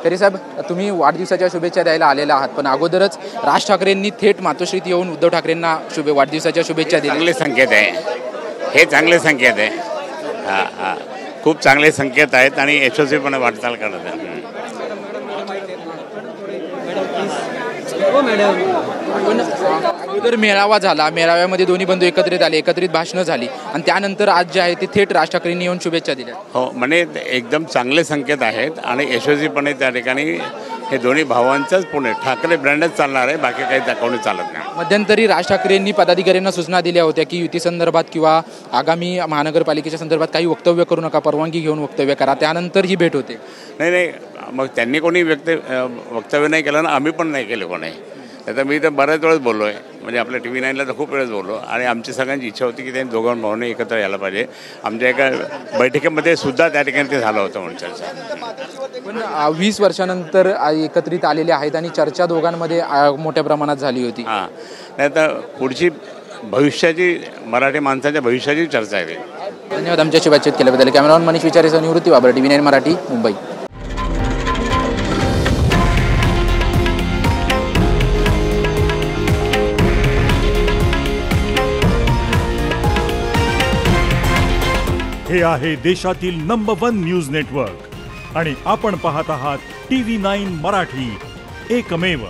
खैरे साहेब, तुम्ही वाढदिवसाच्या शुभेच्छा द्यायला आलेला आहात, पण अगोदरच राज ठाकरेंनी थेट मातोश्रीत येऊन उद्धव ठाकरेंना वाढदिवसाच्या शुभेच्छा दिल्या. चांगले संकेत आहे, हे चांगले संकेत आहे. हां हां, खूप चांगले संकेत आहेत आणि यशस्वीपणे वाटचाल करत आहे. पण अगोदर मेळावा झाला, मेळाव्यामध्ये दोन्ही बंधू एकत्रित आले, एकत्रित भाषणं झाली आणि त्यानंतर आज जे आहे ते थेट राज ठाकरेंनी येऊन शुभेच्छा दिल्या. हो, म्हणजे एकदम चांगले संकेत आहेत आणि यशस्वीपणे त्या ठिकाणी हे दोन्ही भावांचंच पुणे ठाकरे ब्रँडच चालणार आहे, बाकी काही कोणी चालत नाही. मध्यंतरी राज ठाकरेंनी पदाधिकाऱ्यांना सूचना दिल्या होत्या की युती संदर्भात किंवा आगामी महानगरपालिकेच्या संदर्भात काही वक्तव्य करू नका, परवानगी घेऊन वक्तव्य करा. त्यानंतर ही भेट होते. नाही, मग त्यांनी कोणी वक्तव्य नाही केलं ना, आम्ही पण नाही केलं कोणी. आता मी तर बऱ्याच वेळेस बोललो आहे, म्हणजे आपल्या TV 9ला तर खूप वेळेस बोललो आणि आमची सगळ्यांची इच्छा होती की त्यांनी दोघांना भावांनी एकत्र यायला पाहिजे. आमच्या एका बैठकीमध्ये सुद्धा त्या ठिकाणी ते झालं होतं म्हणून चर्चा. पण 20 वर्षानंतर एकत्रित आलेले आहेत आणि चर्चा दोघांमध्ये मोठ्या प्रमाणात झाली होती. हां, नाही तर पुढची भविष्याची मराठी माणसाच्या भविष्याची चर्चा आहे. धन्यवाद आमच्याशी बातचीत केल्याबद्दल. कॅमेरामन मनीष विचारेसह निवृत्ती बाबर, TV 9 मराठी, मुंबई. हे आहे देशातील नंबर 1 न्यूज नेटवर्क आणि आपण पाहत आहात TV 9 मराठी, एकमेव.